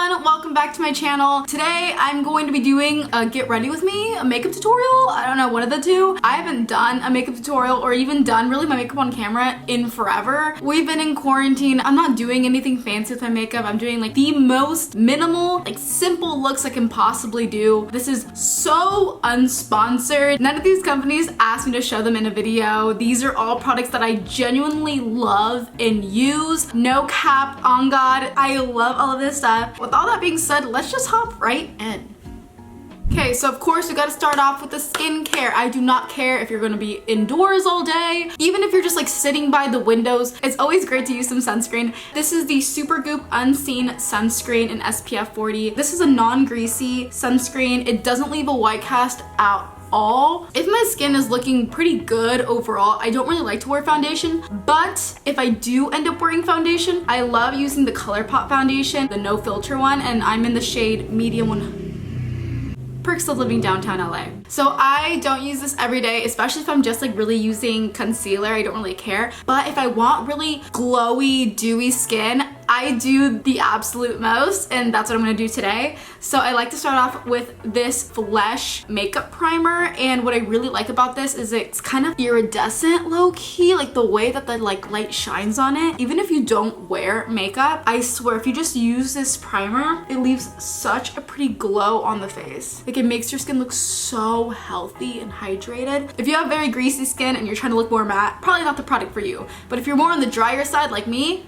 everyone, welcome back to my channel. Today I'm going to be doing a get ready with me, a makeup tutorial. I don't know, one of the two. I haven't done a makeup tutorial or even done really my makeup on camera in forever. We've been in quarantine. I'm not doing anything fancy with my makeup. I'm doing like the most minimal, like simple looks I can possibly do. This is so unsponsored. None of these companies asked me to show them in a video. These are all products that I genuinely love and use. No cap, on God. I love all of this stuff. With all that being said, let's just hop right in. Okay, so of course we gotta start off with the skincare. I do not care if you're gonna be indoors all day. Even if you're just like sitting by the windows, it's always great to use some sunscreen. This is the Supergoop Unseen Sunscreen in SPF 40. This is a non-greasy sunscreen. It doesn't leave a white cast at all. If my skin is looking pretty good overall, I don't really like to wear foundation, but if I do end up wearing foundation, I love using the Colourpop foundation, the no filter one, and I'm in the shade medium one. Perks of living downtown LA. So I don't use this every day, especially if I'm just like really using concealer. I don't really care. But if I want really glowy, dewy skin, I do the absolute most, and that's what I'm gonna do today. So I like to start off with this Flesh makeup primer, and what I really like about this is it's kind of iridescent low-key, like the way that the like light shines on it. Even if you don't wear makeup, I swear if you just use this primer, it leaves such a pretty glow on the face. Like it makes your skin look so healthy and hydrated. If you have very greasy skin and you're trying to look more matte, probably not the product for you. But if you're more on the drier side like me,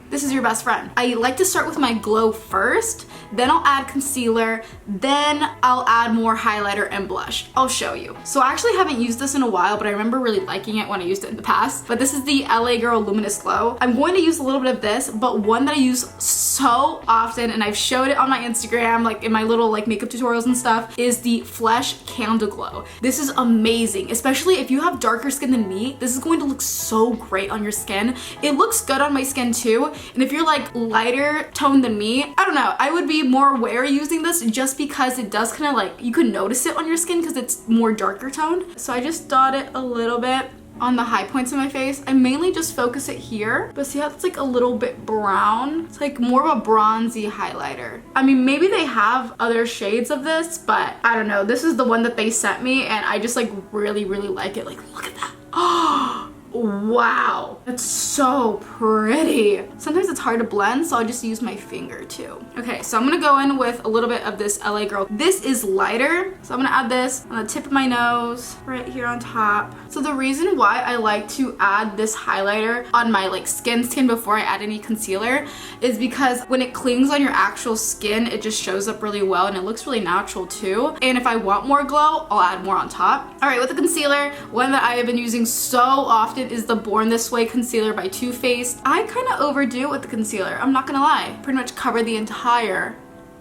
this is your best friend. I like to start with my glow first, then I'll add concealer, then I'll add more highlighter and blush. I'll show you. So I actually haven't used this in a while, but I remember really liking it when I used it in the past. But this is the LA Girl Luminous Glow. I'm going to use a little bit of this, but one that I use so often, and I've showed it on my Instagram, like in my little like makeup tutorials and stuff, is the Flesh Candleglow. This is amazing, especially if you have darker skin than me. This is going to look so great on your skin. It looks good on my skin too. And if you're like lighter toned than me, I don't know, I would be more aware using this just because it does kind of like, you can notice it on your skin because it's more darker toned. So I just dot it a little bit on the high points of my face. I mainly just focus it here, but see how it's like a little bit brown? It's like more of a bronzy highlighter. I mean, maybe they have other shades of this, but I don't know. This is the one that they sent me and I just like really, really like it. Like, look at that. Oh, wow, that's so pretty. Sometimes it's hard to blend, so I'll just use my finger too. Okay, so I'm gonna go in with a little bit of this LA Girl. This is lighter, so I'm gonna add this on the tip of my nose, right here on top. So the reason why I like to add this highlighter on my like skin before I add any concealer is because when it clings on your actual skin, it just shows up really well and it looks really natural too. And if I want more glow, I'll add more on top. All right, with the concealer, one that I have been using so often is the Born This Way concealer by Too Faced. I kind of overdo it with the concealer, I'm not gonna lie. Pretty much cover the entire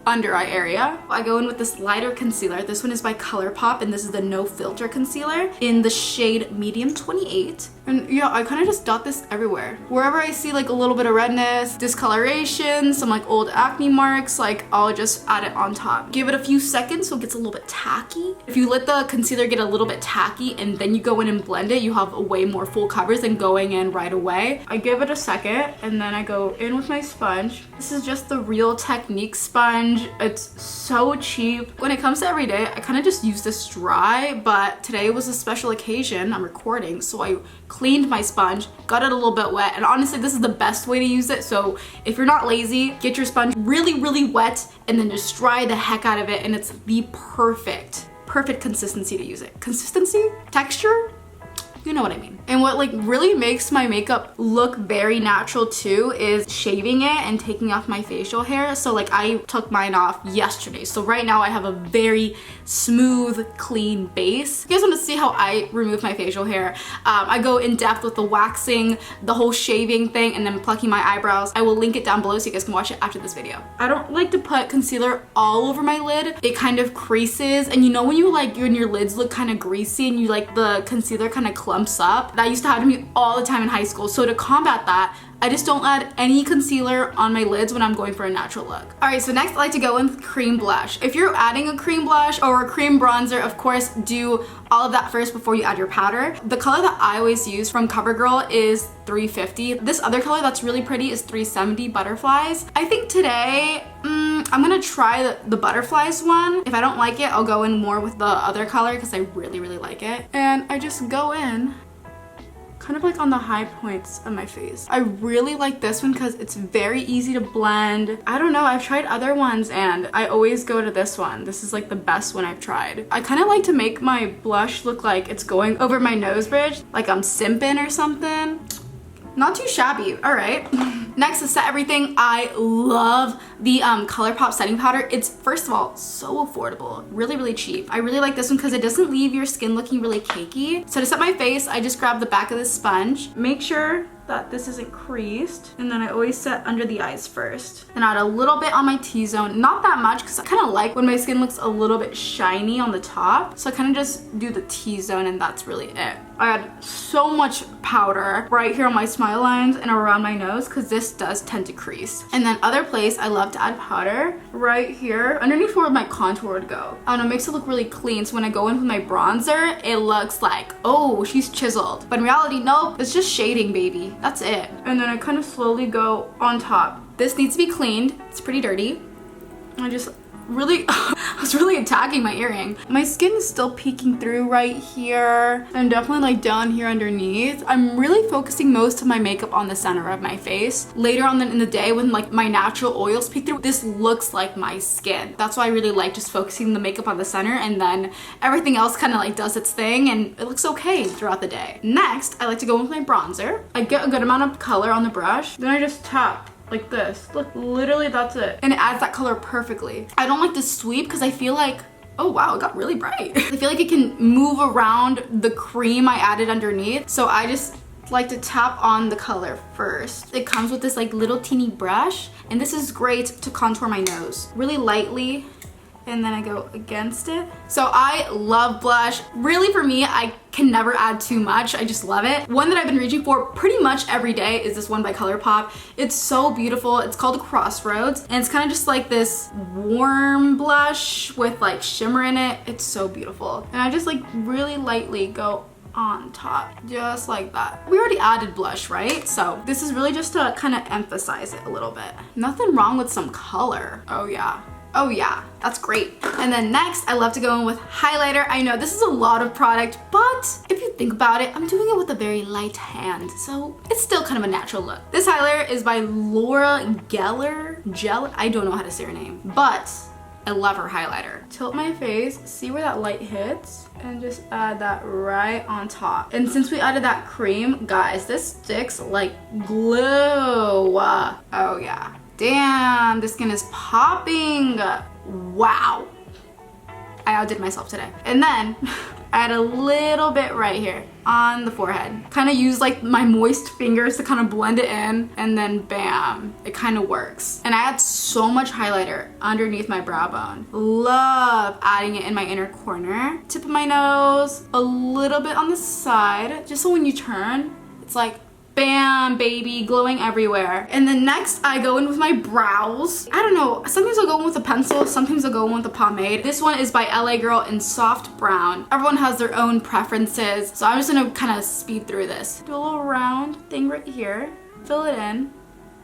under eye area. I go in with this lighter concealer. This one is by Colourpop and this is the No Filter concealer in the shade medium 28. And yeah, I kind of just dot this everywhere. Wherever I see like a little bit of redness, discoloration, some like old acne marks, like I'll just add it on top. Give it a few seconds so it gets a little bit tacky. If you let the concealer get a little bit tacky and then you go in and blend it, you have a way more full coverage than going in right away. I give it a second and then I go in with my sponge. This is just the Real Technique sponge. It's so cheap. When it comes to everyday, I kind of just use this dry, but today was a special occasion. I'm recording, so I cleaned my sponge, got it a little bit wet, and honestly, this is the best way to use it. So if you're not lazy, get your sponge really, really wet and then just dry the heck out of it, and it's the perfect consistency to use it. Consistency? Texture? You know what I mean. And what like really makes my makeup look very natural too is shaving it and taking off my facial hair. So like I took mine off yesterday. So right now I have a very smooth, clean base. If you guys want to see how I remove my facial hair, I go in depth with the waxing, the whole shaving thing, and then plucking my eyebrows. I will link it down below so you guys can watch it after this video. I don't like to put concealer all over my lid. It kind of creases, and you know when you like your lids look kind of greasy and you like the concealer kind of clumps up? That used to happen to me all the time in high school. So to combat that, I just don't add any concealer on my lids when I'm going for a natural look. Alright, so next I like to go in with cream blush. If you're adding a cream blush or a cream bronzer, of course, do all of that first before you add your powder. The color that I always use from Covergirl is 350. This other color that's really pretty is 370, Butterflies. I think today, I'm gonna try the Butterflies one. If I don't like it, I'll go in more with the other color because I really, really like it. And I just go in kind of like on the high points of my face. I really like this one because it's very easy to blend. I don't know, I've tried other ones and I always go to this one. This is like the best one I've tried. I kind of like to make my blush look like it's going over my nose bridge, like I'm simping or something. Not too shabby. All right. Next, to set everything, I love the Colourpop setting powder. It's, first of all, so affordable, really, really cheap. I really like this one because it doesn't leave your skin looking really cakey. So to set my face, I just grab the back of the sponge, make sure that this isn't creased, and then I always set under the eyes first. And add a little bit on my T-zone, not that much because I kind of like when my skin looks a little bit shiny on the top. So I kind of just do the T-zone and that's really it. I add so much powder right here on my smile lines and around my nose because this does tend to crease. And then other place, I love to add powder right here underneath where my contour would go. I don't know, it makes it look really clean. So when I go in with my bronzer, it looks like, oh, she's chiseled. But in reality, nope, it's just shading, baby. That's it. And then I kind of slowly go on top. This needs to be cleaned. It's pretty dirty. I just really, I was really attacking my earring. My skin is still peeking through right here and definitely like down here underneath. I'm really focusing most of my makeup on the center of my face. Later on in the day when like my natural oils peek through, this looks like my skin. That's why I really like just focusing the makeup on the center and then everything else kind of like does its thing and it looks okay throughout the day. Next, I like to go with my bronzer. I get a good amount of color on the brush. Then I just tap like this. Look, literally that's it. And it adds that color perfectly. I don't like to sweep because I feel like, oh wow, it got really bright. I feel like it can move around the cream I added underneath. So I just like to tap on the color first. It comes with this like little teeny brush and this is great to contour my nose. Really lightly. And then I go against it. So I love blush. Really for me, I can never add too much. I just love it. One that I've been reaching for pretty much every day is this one by Colourpop. It's so beautiful. It's called Crossroads. And it's kind of just like this warm blush with like shimmer in it. It's so beautiful. And I just like really lightly go on top, just like that. We already added blush, right? So this is really just to kind of emphasize it a little bit. Nothing wrong with some color. Oh yeah. Oh yeah, that's great. And then next, I love to go in with highlighter. I know this is a lot of product, but if you think about it, I'm doing it with a very light hand, so it's still kind of a natural look. This highlighter is by Laura Geller. I don't know how to say her name, but I love her highlighter. Tilt my face, see where that light hits, and just add that right on top. And since we added that cream, guys, this sticks like glue. Oh yeah. Damn, this skin is popping. Wow. I outdid myself today. And then I add a little bit right here on the forehead. Kind of use like my moist fingers to kind of blend it in and then bam, it kind of works. And I add so much highlighter underneath my brow bone. Love adding it in my inner corner. Tip of my nose, a little bit on the side, just so when you turn, it's like bam, baby, glowing everywhere. And then next, I go in with my brows. I don't know, sometimes I'll go in with a pencil, sometimes I'll go in with a pomade. This one is by LA Girl in Soft Brown. Everyone has their own preferences, so I'm just gonna kind of speed through this. Do a little round thing right here, fill it in,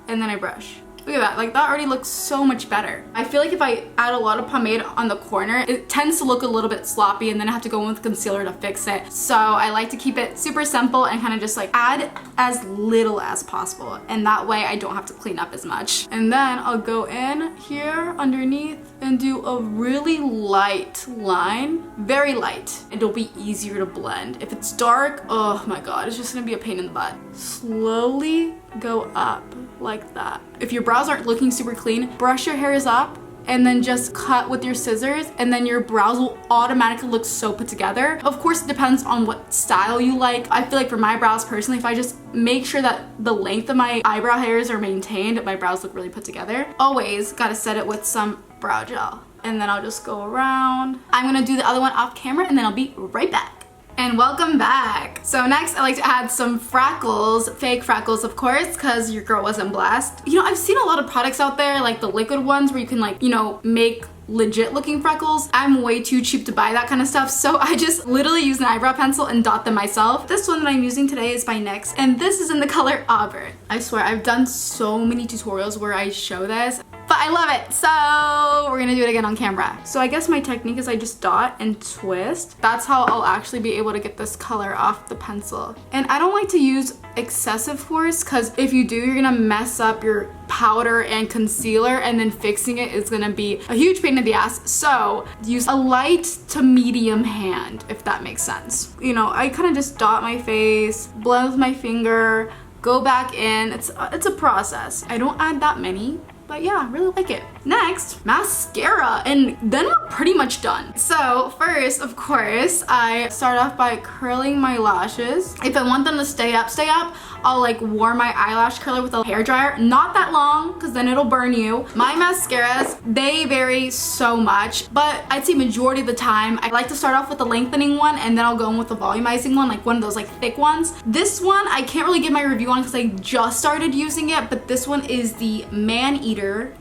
and then I brush. Look at that, like that already looks so much better. I feel like if I add a lot of pomade on the corner, it tends to look a little bit sloppy and then I have to go in with concealer to fix it. So I like to keep it super simple and kind of just like add as little as possible. And that way I don't have to clean up as much. And then I'll go in here underneath and do a really light line, very light. It'll be easier to blend. If it's dark, oh my God, it's just gonna be a pain in the butt. Slowly go up like that. If your brows aren't looking super clean, brush your hairs up and then just cut with your scissors and then your brows will automatically look so put together. Of course, it depends on what style you like. I feel like for my brows personally, if I just make sure that the length of my eyebrow hairs are maintained, my brows look really put together. Always gotta set it with some brow gel. And then I'll just go around. I'm gonna do the other one off camera and then I'll be right back. And welcome back. So next I like to add some freckles, fake freckles of course, because your girl wasn't blessed. You know, I've seen a lot of products out there, like the liquid ones where you can like, you know, make legit looking freckles. I'm way too cheap to buy that kind of stuff, so I just literally use an eyebrow pencil and dot them myself. This one that I'm using today is by NYX, and this is in the color Auburn. I swear, I've done so many tutorials where I show this, but I love it, so we're gonna do it again on camera. So I guess my technique is I just dot and twist. That's how I'll actually be able to get this color off the pencil. And I don't like to use excessive force, because if you do, you're gonna mess up your powder and concealer, and then fixing it is gonna be a huge pain in the ass. So use a light to medium hand, if that makes sense. You know, I kind of just dot my face, blend with my finger, go back in. It's a process. I don't add that many, but yeah, I really like it. Next, mascara, and then we're pretty much done. So first, of course, I start off by curling my lashes. If I want them to stay up, I'll like warm my eyelash curler with a hairdryer. Not that long, because then it'll burn you. My mascaras, they vary so much, but I'd say majority of the time, I like to start off with the lengthening one, and then I'll go in with the volumizing one, like one of those like thick ones. This one, I can't really give my review on because I just started using it, but this one is the Maneater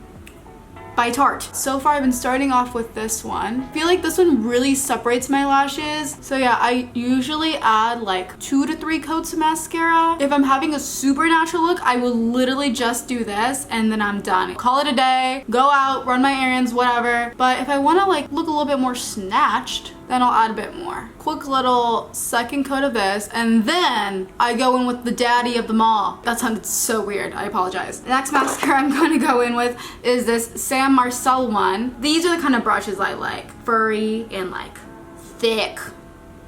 by Tarte. So far I've been starting off with this one. I feel like this one really separates my lashes. So yeah, I usually add like 2 to 3 coats of mascara. If I'm having a super natural look, I will literally just do this and then I'm done. Call it a day, go out, run my errands, whatever. But if I wanna like look a little bit more snatched, then I'll add a bit more. Quick little second coat of this, and then I go in with the daddy of them all. That sounded so weird, I apologize. The next mascara I'm going to go in with is this Marcel one. These are the kind of brushes I like. Furry and like thick.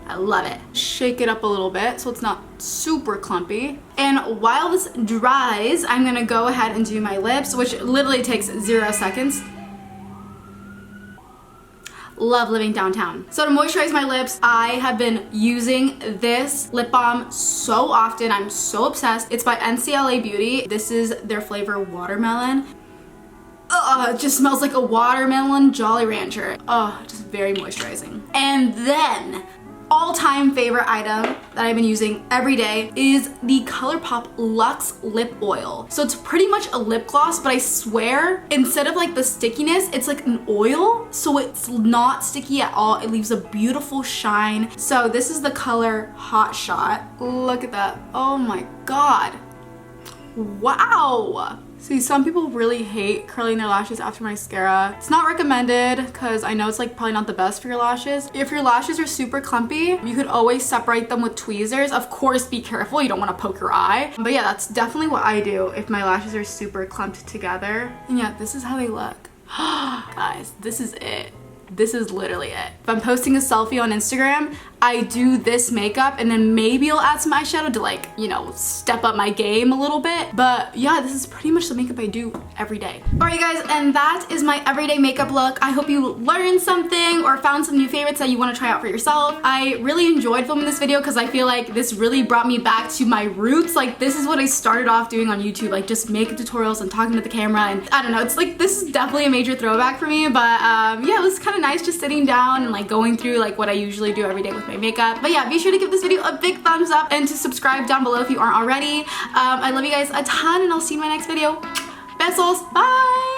I love it. Shake it up a little bit so it's not super clumpy. And while this dries, I'm gonna go ahead and do my lips, which literally takes 0 seconds. Love living downtown. So to moisturize my lips, I have been using this lip balm so often. I'm so obsessed. It's by NCLA Beauty. This is their flavor watermelon. It just smells like a watermelon Jolly Rancher. Just very moisturizing. And then all-time favorite item that I've been using every day is the Colourpop Lux Lip Oil. So it's pretty much a lip gloss, but I swear, instead of like the stickiness, it's like an oil, so it's not sticky at all. It leaves a beautiful shine. So this is the color Hot Shot. Look at that. Oh my god. Wow. See, some people really hate curling their lashes after mascara. It's not recommended because I know it's like probably not the best for your lashes. If your lashes are super clumpy, you could always separate them with tweezers. Of course, be careful. You don't want to poke your eye. But yeah, that's definitely what I do if my lashes are super clumped together. And yeah, this is how they look. Guys, this is it. This is literally it. If I'm posting a selfie on Instagram, I do this makeup and then maybe I'll add some eyeshadow to like, you know, step up my game a little bit. But yeah, this is pretty much the makeup I do every day. All right, guys, and that is my everyday makeup look. I hope you learned something or found some new favorites that you want to try out for yourself. I really enjoyed filming this video because I feel like this really brought me back to my roots. Like, this is what I started off doing on YouTube, like just makeup tutorials and talking to the camera, and I don't know, it's like, this is definitely a major throwback for me, but yeah, it was kind of nice just sitting down and like going through like what I usually do every day with my makeup. But yeah, be sure to give this video a big thumbs up and to subscribe down below if you aren't already. I love you guys a ton and I'll see you in my next video. Besos, bye!